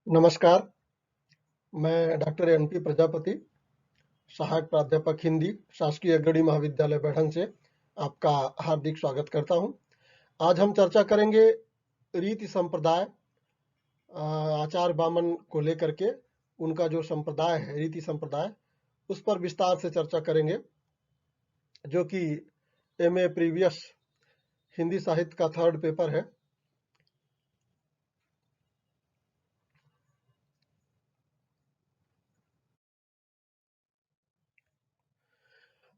नमस्कार, मैं doctor NP Prajapati, सहायक प्राध्यापक हिंदी, शासकीय अग्रणी महाविद्यालय बैढ़न से आपका हार्दिक स्वागत करता हूं। आज हम चर्चा करेंगे रीति संप्रदाय, आचार बामन को लेकर के उनका जो संप्रदाय है, रीति संप्रदाय, उस पर विस्तार से चर्चा करेंगे, जो कि एमए प्रीवियस हिंदी साहित्य का 3rd पेपर है।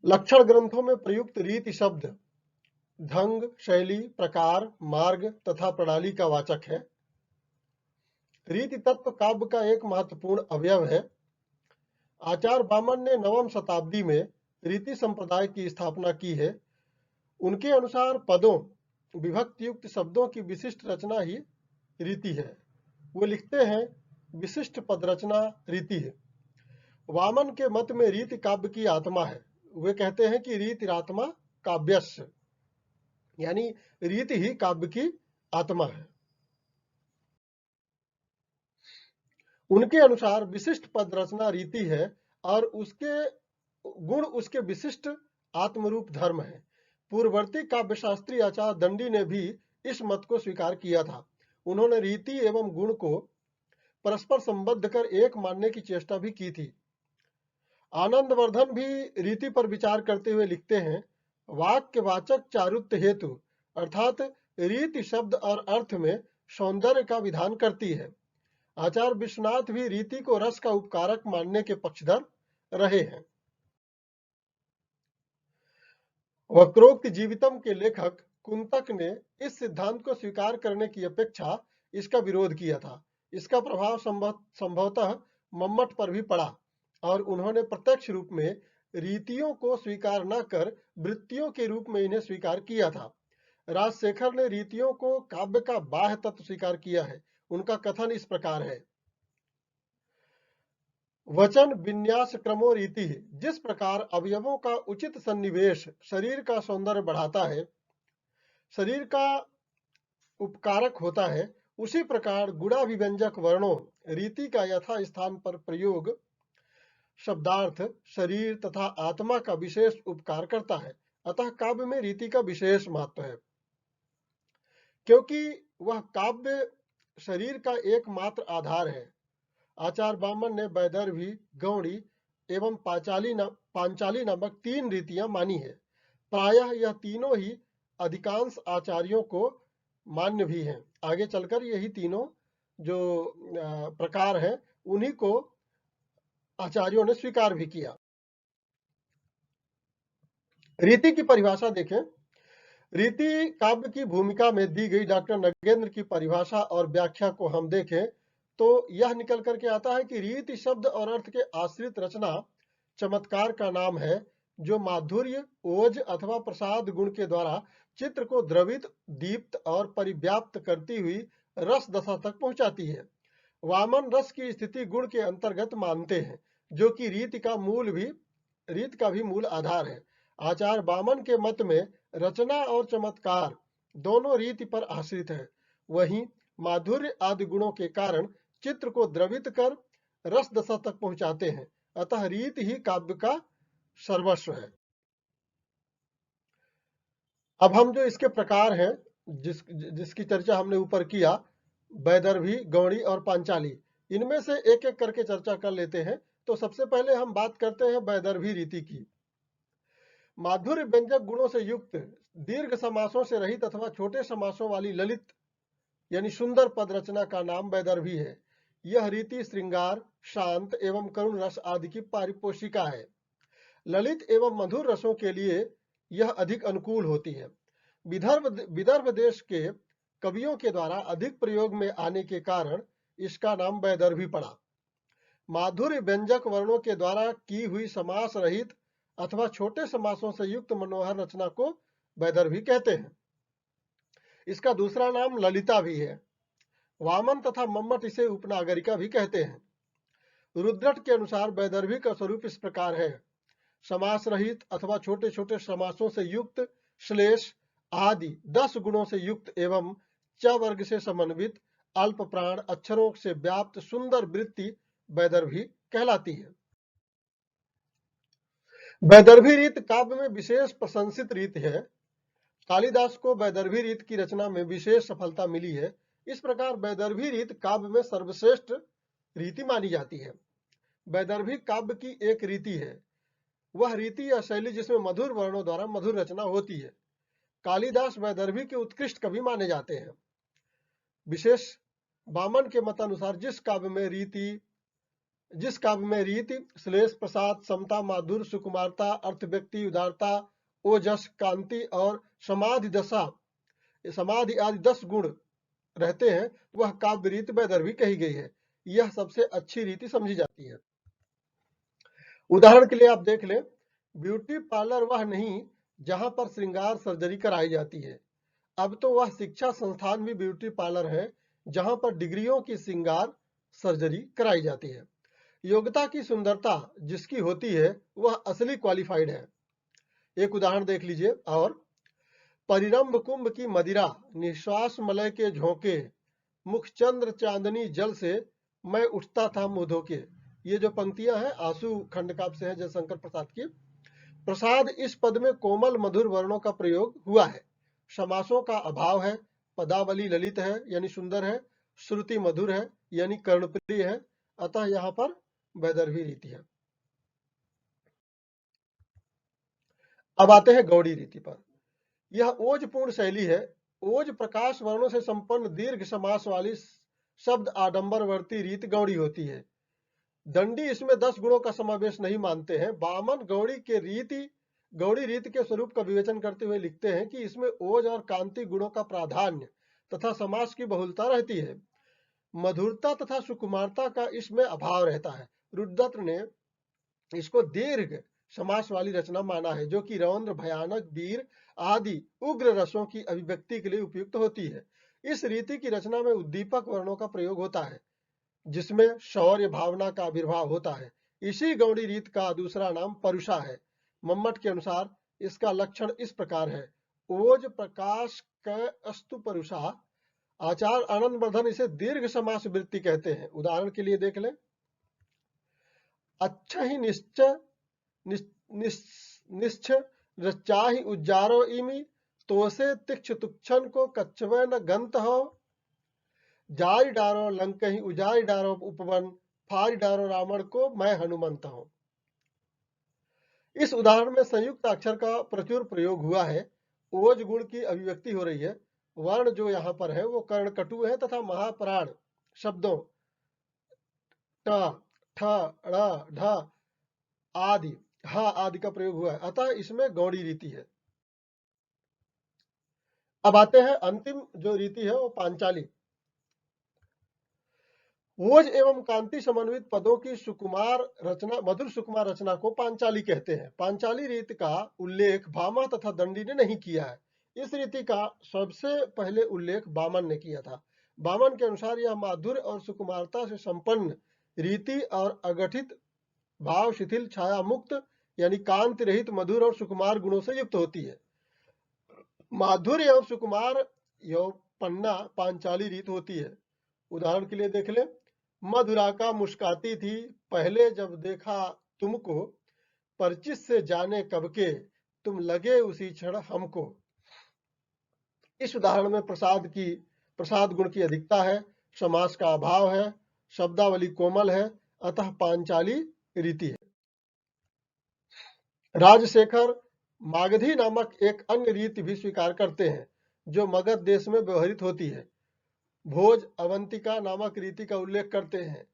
लक्षण ग्रंथों में प्रयुक्त रीति शब्द ढंग, शैली, प्रकार, मार्ग तथा प्रणाली का वाचक है। रीति तत्व काव्य का एक महत्वपूर्ण अवयव है। आचार बामन ने 9वीं शताब्दी में रीति संप्रदाय की स्थापना की है। उनके अनुसार पदों, विभक्ति युक्त शब्दों की विशिष्ट रचना ही रीति है। वो लिखते हैं, विशिष्ट पद रचना रीति है। वामन के मत में रीति काव्य की आत्मा है। वे कहते हैं कि रीतिरात्मा काव्यस्य, यानी रीति ही काव्य की आत्मा है। उनके अनुसार विशिष्ट पद रचना रीति है और उसके गुण उसके विशिष्ट आत्मरूप धर्म है। पूर्ववर्ती काव्यशास्त्री आचार्य दंडी ने भी इस मत को स्वीकार किया था। उन्होंने रीति एवं गुण को परस्पर संबद्ध कर एक मानने की चेष्टा भी की थी। आनंदवर्धन भी रीति पर विचार करते हुए लिखते हैं, वाक्यवाचक चारुत्य हेतु अर्थात रीति शब्द और अर्थ में सौंदर्य का विधान करती है। आचार्य विश्वनाथ भी रीति को रस का उपकारक मानने के पक्षधर रहे हैं। वक्रोक्त जीवितम के लेखक कुंतक ने इस सिद्धांत को स्वीकार करने की अपेक्षा इसका विरोध किया था। इसका प्रभाव संभवतः मम्मट पर भी पड़ा और उन्होंने प्रत्यक्ष रूप में रीतियों को स्वीकार न कर वृत्तियों के रूप में इन्हें स्वीकार किया था। राजशेखर ने रीतियों को काव्य का बाह्य तत्व स्वीकार किया है। उनका कथन इस प्रकार है, वचन विन्यास क्रमो रीति, जिस प्रकार अवयवों का उचित सन्निवेश शरीर का सौंदर्य बढ़ाता है, शरीर का उपकारक होता है, उसी प्रकार गुणाभिव्यंजक वर्णों रीति का यथा स्थान पर प्रयोग शब्दार्थ शरीर तथा आत्मा का विशेष उपकार करता है। अतः काव्य में रीति का विशेष महत्व है, क्योंकि वह काव्य शरीर का एकमात्र आधार है। आचार्य बामन ने वैदर्भी, गौड़ी एवं पांचाली नामक 3 रीतियां मानी है। प्रायः यह तीनों ही अधिकांश आचार्यों को मान्य भी हैं। आगे चलकर यही तीनों जो प्रकार हैं, उन्हीं को आचार्यों ने स्वीकार भी किया। रीति की परिभाषा देखें। रीति काव्य की भूमिका में दी गई डॉक्टर नगेंद्र की परिभाषा और व्याख्या को हम देखें तो यह निकल करके आता है कि रीति शब्द और अर्थ के आश्रित रचना चमत्कार का नाम है, जो माधुर्य, ओज अथवा प्रसाद गुण के द्वारा चित्र को द्रवित, दीप्त और परिव्याप्त करती हुई रस दशा तक पहुंचाती है। वामन रस की स्थिति गुण के अंतर्गत मानते हैं, जो कि रीति का भी मूल आधार है। आचार्य बामन के मत में रचना और चमत्कार दोनों रीति पर आश्रित है। वहीं माधुर्य आदि गुणों के कारण चित्र को द्रवित कर रस दशा तक पहुंचाते हैं। अतः रीति ही काव्य का सर्वस्व है। अब हम जो इसके प्रकार हैं, जिसकी चर्चा हमने ऊपर किया, वैदर्भी, गौड़ी और पांचाली, इनमें से एक एक करके चर्चा कर लेते हैं। तो सबसे पहले हम बात करते हैं वैदर्भी रीति की। माधुर्य व्यंजक गुणों से युक्त, दीर्घ समासों से रहित अथवा छोटे समासों वाली ललित यानी सुंदर पद रचना का नाम वैदर्भी है। यह रीति श्रृंगार, शांत एवं करुण रस आदि की पारिपोषिका है। ललित एवं मधुर रसों के लिए यह अधिक अनुकूल होती है। विदर्भ देश के कवियों के द्वारा अधिक प्रयोग में आने के कारण इसका नाम वैदर्भी पड़ा। माधुर्य व्यंजक वर्णों के द्वारा की हुई समास रहित अथवा छोटे समासों से युक्त मनोहर रचना को वैदर्भी कहते हैं। इसका दूसरा नाम ललिता भी है। वामन तथा मम्मट इसे उपनागरिका भी कहते हैं। रुद्रट के अनुसार वैदर्भी का स्वरूप इस प्रकार है, समास रहित अथवा छोटे छोटे समासों से युक्त, श्लेष आदि 10 गुणों से युक्त एवं च वर्ग से समन्वित, अल्प प्राण अक्षरों से व्याप्त सुंदर वृत्ति वैदर्भी कहलाती है। वैदर्भी रीत काव्य में विशेष प्रशंसित रीत है। कालिदास को वैदर्भी रीत की रचना में विशेष सफलता मिली है। इस प्रकार वैदर्भी रीत काव्य में सर्वश्रेष्ठ रीति मानी जाती है। वैदर्भी काव्य की एक रीति है, वह रीति या शैली जिसमें मधुर वर्णों द्वारा मधुर रचना होती है। कालिदास वैदर्भी के उत्कृष्ट कवि माने जाते हैं। विशेष वामन के मतानुसार जिस काव्य में रीति, श्लेष, प्रसाद, समता, माधुर्य, सुकुमारता, अर्थव्यक्ति, उदारता, ओजस, कांति और समाधि आदि 10 गुण रहते हैं, वह काव्य रीति वैदर्भी कही गई है। यह सबसे अच्छी रीति समझी जाती है। उदाहरण के लिए आप देख लें, ब्यूटी पार्लर वह नहीं जहां पर श्रृंगार सर्जरी कराई जाती है। अब तो वह शिक्षा संस्थान भी ब्यूटी पार्लर है जहां पर डिग्रियों की श्रृंगार सर्जरी कराई जाती है। योग्यता की सुंदरता जिसकी होती है वह असली क्वालिफाइड है। एक उदाहरण देख लीजिए। और परिरंभ कुंभ की मदिरा, निश्वास मलय के झोंके, मुख चंद्र चांदनी जल से मैं उठता था मुंह धोके। ये जो पंक्तियां हैं आंसू खंड काव्य से है जयशंकर प्रसाद की। प्रसाद इस पद में कोमल मधुर वर्णों का प्रयोग हुआ है। समासों का अभाव है। पदावली ललित है यानी सुंदर है। श्रुति मधुर है यानी कर्णप्रिय है। अतः यहाँ पर वैदर्भी रीति है। अब आते हैं गौड़ी रीति पर। यह ओजपूर्ण शैली है। ओज प्रकाश वर्णों से संपन्न दीर्घ समास वाली शब्द आडंबरवर्ती रीति गौड़ी होती है। दंडी इसमें 10 गुणों का समावेश नहीं मानते हैं। वामन गौड़ी रीति के स्वरूप का विवेचन करते हुए लिखते हैं कि इसमें ओज और कांति गुणों का प्राधान्य तथा समास की बहुलता रहती है। मधुरता तथा सुकुमारता का इसमें अभाव रहता है। रुद्रदत्त ने इसको दीर्घ समास वाली रचना माना है, जो कि रौद्र, भयानक, वीर आदि उग्र रसों की अभिव्यक्ति के लिए उपयुक्त होती है। इस रीति की रचना में उद्दीपक वर्णों का प्रयोग होता है जिसमें शौर्य भावना का आविर्भाव होता है। इसी गौड़ी रीत का दूसरा नाम परुषा है। मम्मट के अनुसार इसका लक्षण इस प्रकार है। ओज प्रकाश क अस्तु परुषा। आचार्य आनंद वर्धन इसे दीर्घ समास वृत्ति कहते हैं। उदाहरण के लिए देख लें। अच्छा ही निश्च रचाहि उज्जारो इमी, तोसे तिक्ष तुक्षण को कच्छवे न गंत हो। जारी डारो लंकहि उजारी डारो उपवन, फारी डारो रावण को मैं हनुमंत हूं। इस उदाहरण में संयुक्त अक्षर का प्रचुर प्रयोग हुआ है। ओज गुण की अभिव्यक्ति हो रही है। वर्ण जो यहाँ पर है वो कर्णकटु है तथा महाप्राण शब्दों ट, ठ, ड़, ढ आदि, ह आदि का प्रयोग हुआ है। अतः इसमें गौड़ी रीति है। अब आते हैं अंतिम जो रीति है वो पांचाली। ओज एवं कांति समन्वित पदों की मधुर सुकुमार रचना को पांचाली कहते हैं। पांचाली रीति का उल्लेख भामा तथा दंडी ने नहीं किया है। इस रीति का सबसे पहले उल्लेख वामन ने किया था। वामन के अनुसार यह माधुर्य और सुकुमारता से संपन्न रीति और अगठित भाव शिथिल छाया मुक्त यानी कांति रहित मधुर और सुकुमार गुणों से युक्त होती है। माधुर्य और सुकुमार यौपन्ना पांचाली रीत होती है। उदाहरण के लिए देख लें। मधुरा का मुस्काती थी पहले जब देखा तुमको, परिचित से जाने कब के तुम लगे उसी क्षण हमको। इस उदाहरण में प्रसाद गुण की अधिकता है, समास का अभाव है, शब्दावली कोमल है, अतः पांचाली रीति है। राजशेखर मागधी नामक एक अन्य रीति भी स्वीकार करते हैं जो मगध देश में व्यवहृत होती है। भोज अवंतिका नामक रीति का उल्लेख करते हैं।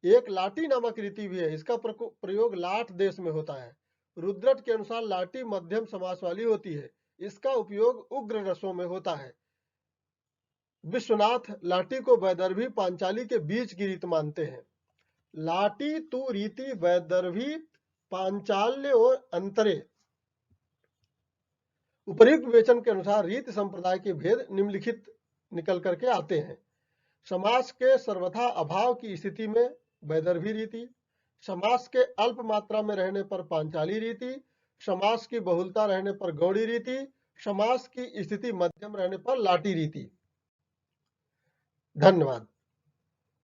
एक लाटी नामक रीति भी है। इसका प्रयोग लाट देश में होता है। रुद्रट के अनुसार लाटी मध्यम समास वाली होती है। इसका उपयोग उग्र रसों में होता है। विश्वनाथ लाटी को वैदर्भी पांचाली के बीच की रीत मानते हैं। लाटी तु रीति वैदर्भी पांचाल्य और अंतरे। उपर्युक्त विवेचन के अनुसार रीति संप्रदाय के भेद निम्नलिखित निकल करके आते हैं। समास के सर्वथा अभाव की स्थिति में वैदर्भी रीति, समास के अल्प मात्रा में रहने पर पांचाली रीति, समास की बहुलता रहने पर गौड़ी रीति, समास की स्थिति मध्यम रहने पर लाटी रीति। धन्यवाद।